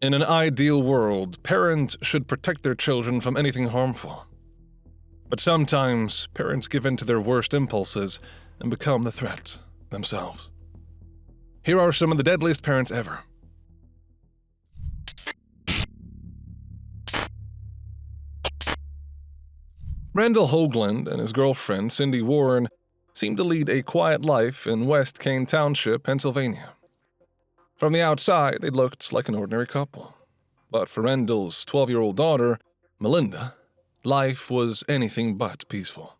In an ideal world, parents should protect their children from anything harmful. But sometimes, parents give in to their worst impulses and become the threat themselves. Here are some of the deadliest parents ever. Rendell Hoagland and his girlfriend, Cindy Warren, seemed to lead a quiet life in West Kane Township, Pennsylvania. From the outside, they looked like an ordinary couple. But for Rendell's 12-year-old daughter, Melinda, life was anything but peaceful.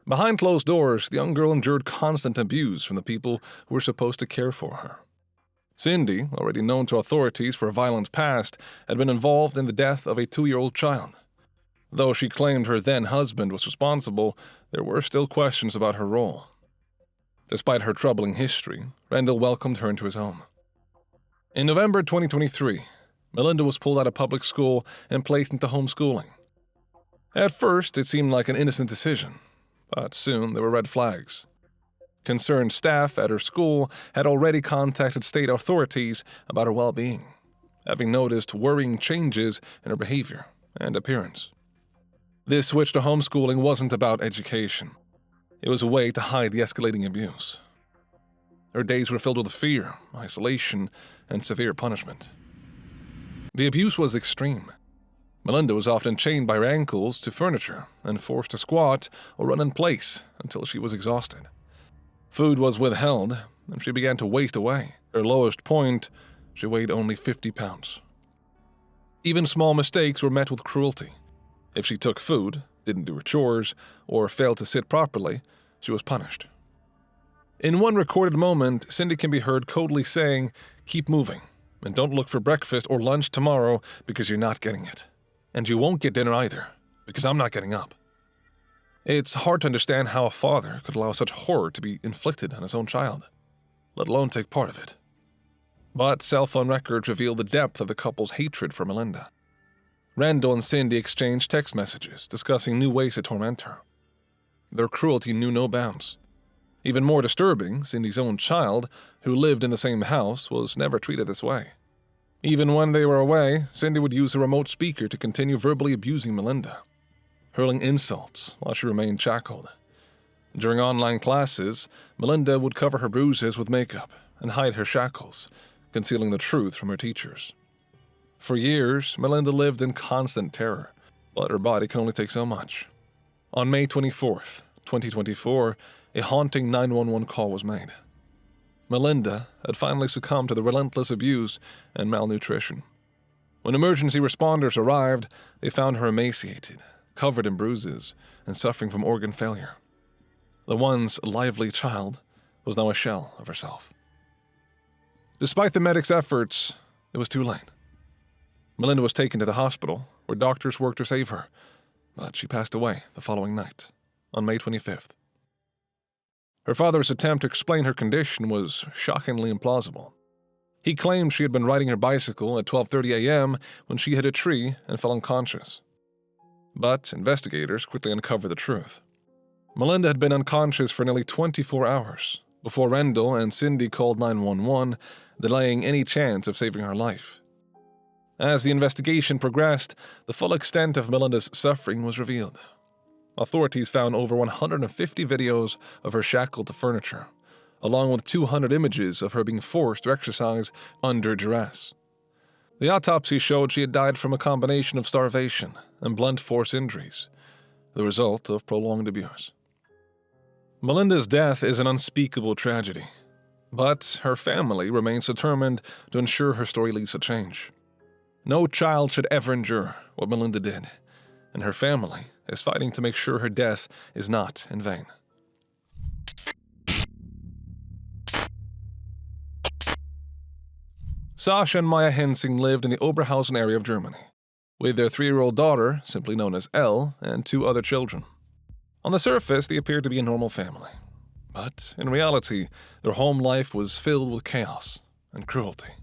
Behind closed doors, the young girl endured constant abuse from the people who were supposed to care for her. Cindy, already known to authorities for a violent past, had been involved in the death of a 2-year-old child. Though she claimed her then-husband was responsible, there were still questions about her role. Despite her troubling history, Rendell welcomed her into his home. In November 2023, Melinda was pulled out of public school and placed into homeschooling. At first, it seemed like an innocent decision, but soon there were red flags. Concerned staff at her school had already contacted state authorities about her well-being, having noticed worrying changes in her behavior and appearance. This switch to homeschooling wasn't about education. It was a way to hide the escalating abuse. Her days were filled with fear, isolation, and severe punishment. The abuse was extreme. Melinda was often chained by her ankles to furniture and forced to squat or run in place until she was exhausted. Food was withheld, and she began to waste away. At her lowest point, she weighed only 50 pounds. Even small mistakes were met with cruelty. If she took food, didn't do her chores, or failed to sit properly, she was punished. In one recorded moment, Cindy can be heard coldly saying, "Keep moving, and don't look for breakfast or lunch tomorrow because you're not getting it. And you won't get dinner either, because I'm not getting up." It's hard to understand how a father could allow such horror to be inflicted on his own child, let alone take part of it. But cell phone records reveal the depth of the couple's hatred for Melinda. Rendell and Cindy exchanged text messages discussing new ways to torment her. Their cruelty knew no bounds. Even more disturbing, Cindy's own child, who lived in the same house, was never treated this way. Even when they were away, Cindy would use a remote speaker to continue verbally abusing Melinda, hurling insults while she remained shackled. During online classes, Melinda would cover her bruises with makeup and hide her shackles, concealing the truth from her teachers. For years, Melinda lived in constant terror, but her body can only take so much. On May 24th, 2024, a haunting 911 call was made. Melinda had finally succumbed to the relentless abuse and malnutrition. When emergency responders arrived, they found her emaciated, covered in bruises, and suffering from organ failure. The once lively child was now a shell of herself. Despite the medics' efforts, it was too late. Melinda was taken to the hospital, where doctors worked to save her, but she passed away the following night, on May 25th. Her father's attempt to explain her condition was shockingly implausible. He claimed she had been riding her bicycle at 12:30 a.m. when she hit a tree and fell unconscious. But investigators quickly uncovered the truth. Melinda had been unconscious for nearly 24 hours before Rendell and Cindy called 911, delaying any chance of saving her life. As the investigation progressed, the full extent of Melinda's suffering was revealed. Authorities found over 150 videos of her shackled to furniture, along with 200 images of her being forced to exercise under duress. The autopsy showed she had died from a combination of starvation and blunt force injuries, the result of prolonged abuse. Melinda's death is an unspeakable tragedy, but her family remains determined to ensure her story leads to change. No child should ever endure what Melinda did, and her family is fighting to make sure her death is not in vain. Sascha and Maja Wensing lived in the Oberhausen area of Germany, with their 3-year-old daughter, simply known as Elle, and 2 other children. On the surface, they appeared to be a normal family, but in reality, their home life was filled with chaos and cruelty.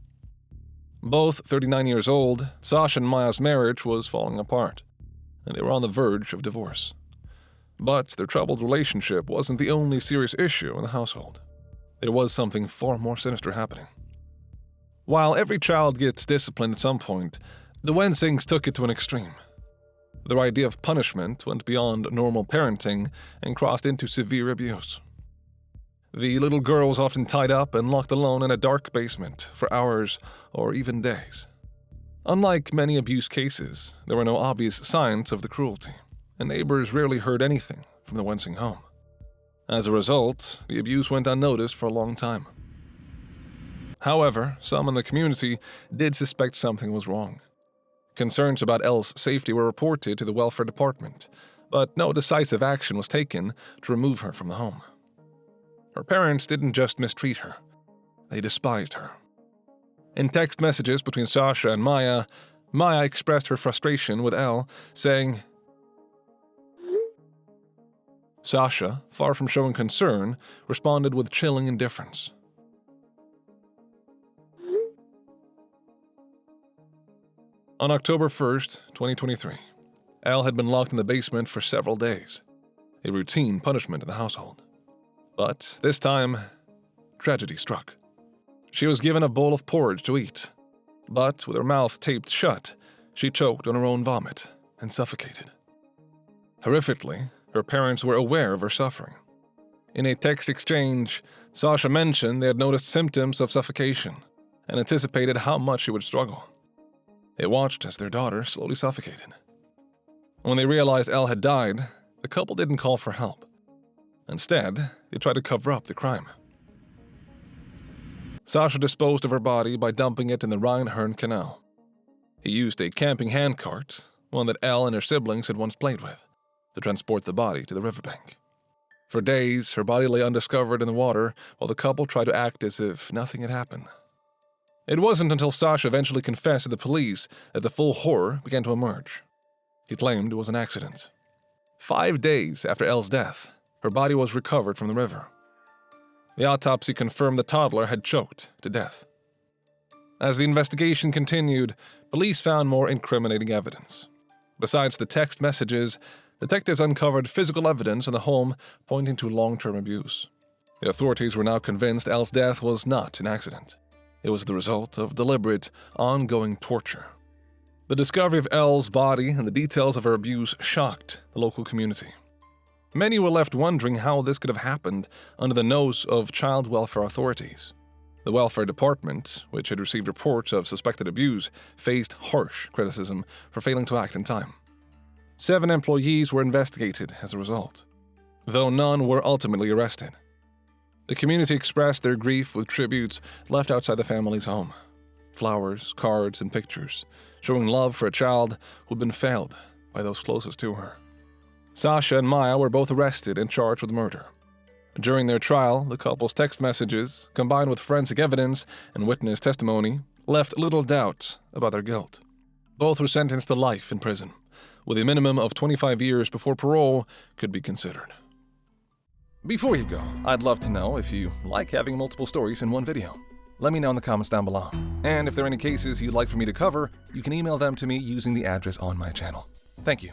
Both 39 years old, Sascha and Maja's marriage was falling apart, and they were on the verge of divorce. But their troubled relationship wasn't the only serious issue in the household. There was something far more sinister happening. While every child gets disciplined at some point, the Wensings took it to an extreme. Their idea of punishment went beyond normal parenting and crossed into severe abuse. The little girl was often tied up and locked alone in a dark basement for hours or even days. Unlike many abuse cases, there were no obvious signs of the cruelty, and neighbors rarely heard anything from the Wensing home. As a result, the abuse went unnoticed for a long time. However, some in the community did suspect something was wrong. Concerns about Elle's safety were reported to the welfare department, but no decisive action was taken to remove her from the home. Her parents didn't just mistreat her, they despised her. In text messages between Sascha and Maja, Maja expressed her frustration with Elle, saying, Sascha, far from showing concern, responded with chilling indifference. On October 1st, 2023, Elle had been locked in the basement for several days, a routine punishment in the household. But this time, tragedy struck. She was given a bowl of porridge to eat, but with her mouth taped shut, she choked on her own vomit and suffocated. Horrifically, her parents were aware of her suffering. In a text exchange, Sascha mentioned they had noticed symptoms of suffocation and anticipated how much she would struggle. They watched as their daughter slowly suffocated. When they realized Elle had died, the couple didn't call for help. Instead, they tried to cover up the crime. Sascha disposed of her body by dumping it in the Rhine-Herne Canal. He used a camping handcart, one that Elle and her siblings had once played with, to transport the body to the riverbank. For days, her body lay undiscovered in the water while the couple tried to act as if nothing had happened. It wasn't until Sascha eventually confessed to the police that the full horror began to emerge. He claimed it was an accident. 5 days after Elle's death, her body was recovered from the river. The autopsy confirmed the toddler had choked to death. As the investigation continued, police found more incriminating evidence. Besides the text messages, detectives uncovered physical evidence in the home pointing to long-term abuse. The authorities were now convinced Elle's death was not an accident. It was the result of deliberate, ongoing torture. The discovery of Elle's body and the details of her abuse shocked the local community. Many were left wondering how this could have happened under the nose of child welfare authorities. The welfare department, which had received reports of suspected abuse, faced harsh criticism for failing to act in time. 7 employees were investigated as a result, though none were ultimately arrested. The community expressed their grief with tributes left outside the family's home. Flowers, cards, and pictures, showing love for a child who'd been failed by those closest to her. Sascha and Maja were both arrested and charged with murder. During their trial, the couple's text messages, combined with forensic evidence and witness testimony, left little doubt about their guilt. Both were sentenced to life in prison, with a minimum of 25 years before parole could be considered. Before you go, I'd love to know if you like having multiple stories in one video. Let me know in the comments down below. And if there are any cases you'd like for me to cover, you can email them to me using the address on my channel. Thank you.